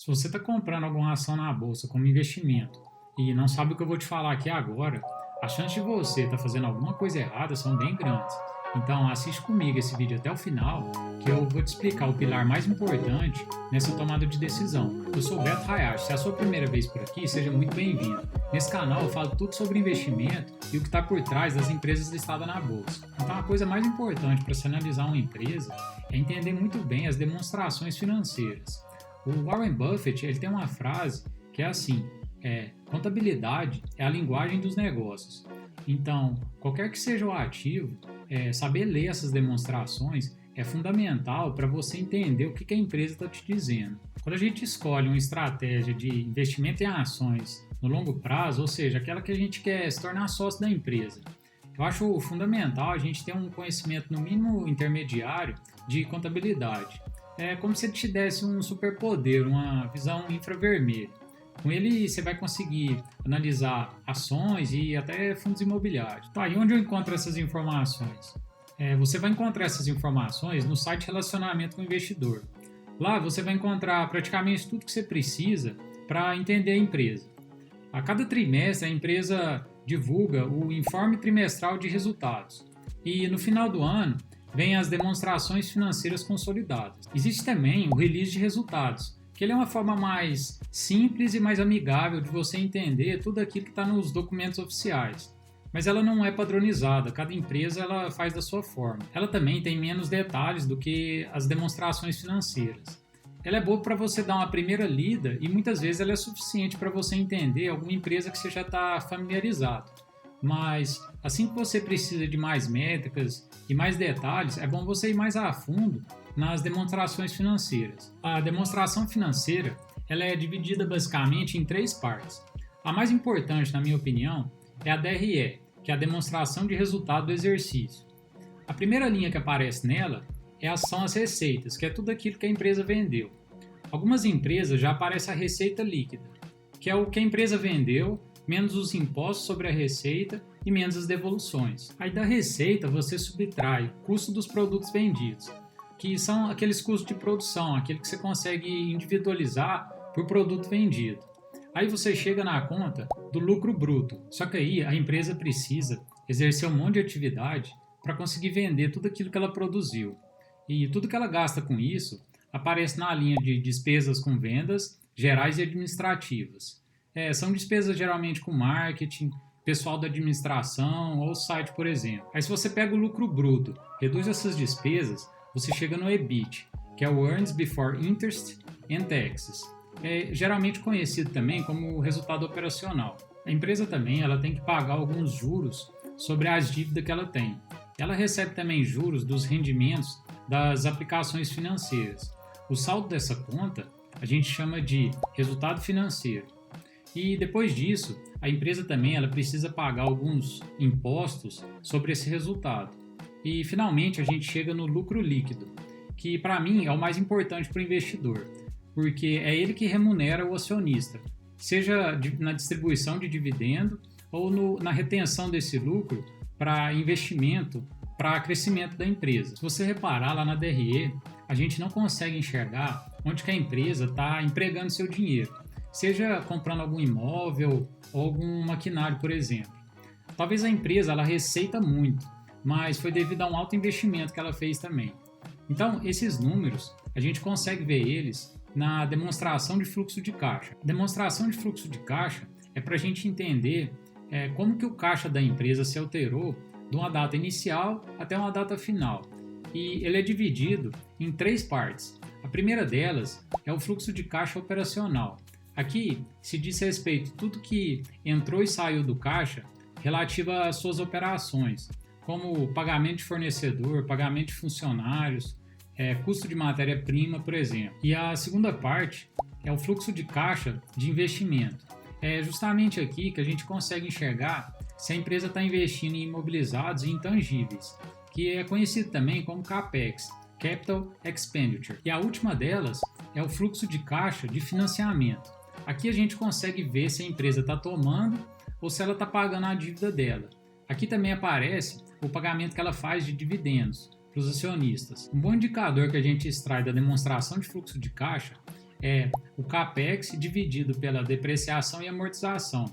Se você está comprando alguma ação na bolsa como investimento e não sabe o que eu vou te falar aqui agora, as chances de você estar fazendo alguma coisa errada são bem grandes. Então assiste comigo esse vídeo até o final, que eu vou te explicar o pilar mais importante nessa tomada de decisão. Eu sou o Beto Hayashi, se é a sua primeira vez por aqui, seja muito bem-vindo. Nesse canal eu falo tudo sobre investimento e o que está por trás das empresas listadas na bolsa. Então a coisa mais importante para se analisar uma empresa é entender muito bem as demonstrações financeiras. O Warren Buffett ele tem uma frase que é assim: contabilidade é a linguagem dos negócios. Então, qualquer que seja o ativo, saber ler essas demonstrações é fundamental para você entender o que a empresa está te dizendo. Quando a gente escolhe uma estratégia de investimento em ações no longo prazo, ou seja, aquela que a gente quer se tornar sócio da empresa, eu acho fundamental a gente ter um conhecimento, no mínimo intermediário, de contabilidade. É como se ele te desse um superpoder, uma visão infravermelha. Com ele você vai conseguir analisar ações e até fundos imobiliários. Tá, e onde eu encontro essas informações? Você vai encontrar essas informações no site Relacionamento com o Investidor. Lá você vai encontrar praticamente tudo que você precisa para entender a empresa. A cada trimestre a empresa divulga o informe trimestral de resultados. E no final do ano vem as demonstrações financeiras consolidadas. Existe também o release de resultados, que ele é uma forma mais simples e mais amigável de você entender tudo aquilo que está nos documentos oficiais. Mas ela não é padronizada, cada empresa ela faz da sua forma. Ela também tem menos detalhes do que as demonstrações financeiras. Ela é boa para você dar uma primeira lida e muitas vezes ela é suficiente para você entender alguma empresa que você já está familiarizado. Mas assim que você precisa de mais métricas e mais detalhes, é bom você ir mais a fundo nas demonstrações financeiras. A demonstração financeira ela é dividida basicamente em três partes. A mais importante, na minha opinião, é a DRE, que é a demonstração de resultado do exercício. A primeira linha que aparece nela são as receitas, que é tudo aquilo que a empresa vendeu. Algumas empresas já aparece a receita líquida, que é o que a empresa vendeu, menos os impostos sobre a receita e menos as devoluções. Aí da receita você subtrai o custo dos produtos vendidos, que são aqueles custos de produção, aquele que você consegue individualizar por produto vendido. Aí você chega na conta do lucro bruto, só que aí a empresa precisa exercer um monte de atividade para conseguir vender tudo aquilo que ela produziu. E tudo que ela gasta com isso aparece na linha de despesas com vendas, gerais e administrativas. São despesas geralmente com marketing, pessoal da administração ou site, por exemplo. Aí se você pega o lucro bruto, reduz essas despesas, você chega no EBIT, que é o Earnings Before Interest and Taxes. É geralmente conhecido também como resultado operacional. A empresa também ela tem que pagar alguns juros sobre as dívidas que ela tem. Ela recebe também juros dos rendimentos das aplicações financeiras. O saldo dessa conta a gente chama de resultado financeiro. E depois disso, a empresa também ela precisa pagar alguns impostos sobre esse resultado. E finalmente a gente chega no lucro líquido, que para mim é o mais importante para o investidor, porque é ele que remunera o acionista, seja na distribuição de dividendo ou na retenção desse lucro para investimento, para crescimento da empresa. Se você reparar lá na DRE, a gente não consegue enxergar onde que a empresa está empregando seu dinheiro, seja comprando algum imóvel ou algum maquinário, por exemplo. Talvez a empresa ela receita muito, mas foi devido a um alto investimento que ela fez também. Então, esses números, a gente consegue ver eles na demonstração de fluxo de caixa. A demonstração de fluxo de caixa é para a gente entender como que o caixa da empresa se alterou de uma data inicial até uma data final. E ele é dividido em três partes. A primeira delas é o fluxo de caixa operacional. Aqui se diz respeito a tudo que entrou e saiu do caixa relativo às suas operações, como pagamento de fornecedor, pagamento de funcionários, custo de matéria-prima, por exemplo. E a segunda parte é o fluxo de caixa de investimento. É justamente aqui que a gente consegue enxergar se a empresa está investindo em imobilizados e intangíveis, que é conhecido também como CAPEX, Capital Expenditure. E a última delas é o fluxo de caixa de financiamento. Aqui a gente consegue ver se a empresa está tomando ou se ela está pagando a dívida dela. Aqui também aparece o pagamento que ela faz de dividendos para os acionistas. Um bom indicador que a gente extrai da demonstração de fluxo de caixa é o CAPEX dividido pela depreciação e amortização.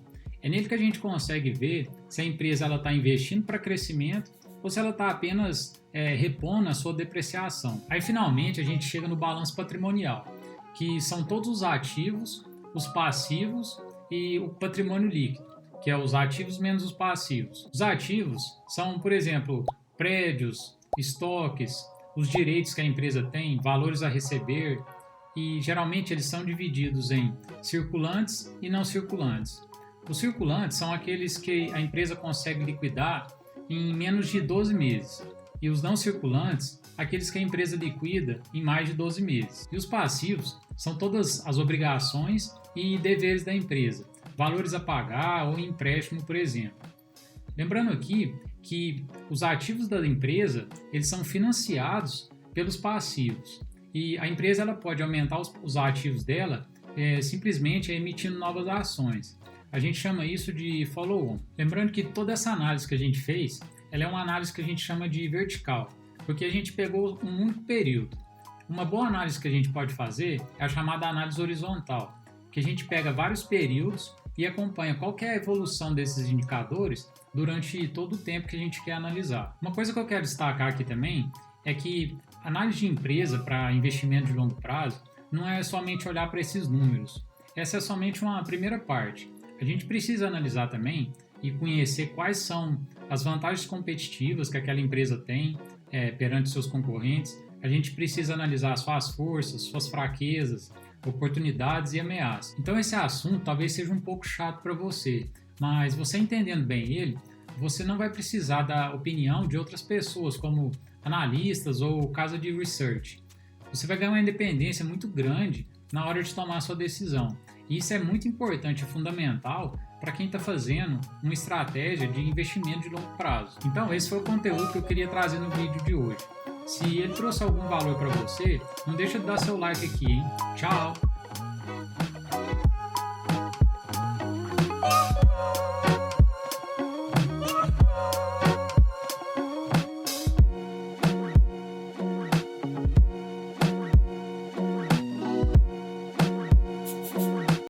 É nele que a gente consegue ver se a empresa está investindo para crescimento ou se ela está apenas repondo a sua depreciação. Aí, finalmente, a gente chega no balanço patrimonial, que são todos os ativos, os passivos e o patrimônio líquido, que é os ativos menos os passivos. Os ativos são, por exemplo, prédios, estoques, os direitos que a empresa tem, valores a receber, e geralmente eles são divididos em circulantes e não circulantes. Os circulantes são aqueles que a empresa consegue liquidar em menos de 12 meses, e os não circulantes, aqueles que a empresa liquida em mais de 12 meses. E os passivos são todas as obrigações e deveres da empresa, valores a pagar ou empréstimo, por exemplo. Lembrando aqui que os ativos da empresa eles são financiados pelos passivos, e a empresa ela pode aumentar os ativos dela simplesmente emitindo novas ações. A gente chama isso de follow-on. Lembrando que toda essa análise que a gente fez, ela é uma análise que a gente chama de vertical, porque a gente pegou um único período. Uma boa análise que a gente pode fazer é a chamada análise horizontal, que a gente pega vários períodos e acompanha qual que é a evolução desses indicadores durante todo o tempo que a gente quer analisar. Uma coisa que eu quero destacar aqui também é que análise de empresa para investimento de longo prazo não é somente olhar para esses números. Essa é somente uma primeira parte. A gente precisa analisar também e conhecer quais são as vantagens competitivas que aquela empresa tem perante seus concorrentes. A gente precisa analisar suas forças, suas fraquezas, oportunidades e ameaças. Então esse assunto talvez seja um pouco chato para você, mas você entendendo bem ele, você não vai precisar da opinião de outras pessoas, como analistas ou casa de research. Você vai ganhar uma independência muito grande na hora de tomar a sua decisão. E isso é muito importante e fundamental para quem está fazendo uma estratégia de investimento de longo prazo. Então esse foi o conteúdo que eu queria trazer no vídeo de hoje. Se ele trouxe algum valor para você, não deixa de dar seu like aqui, hein? Tchau!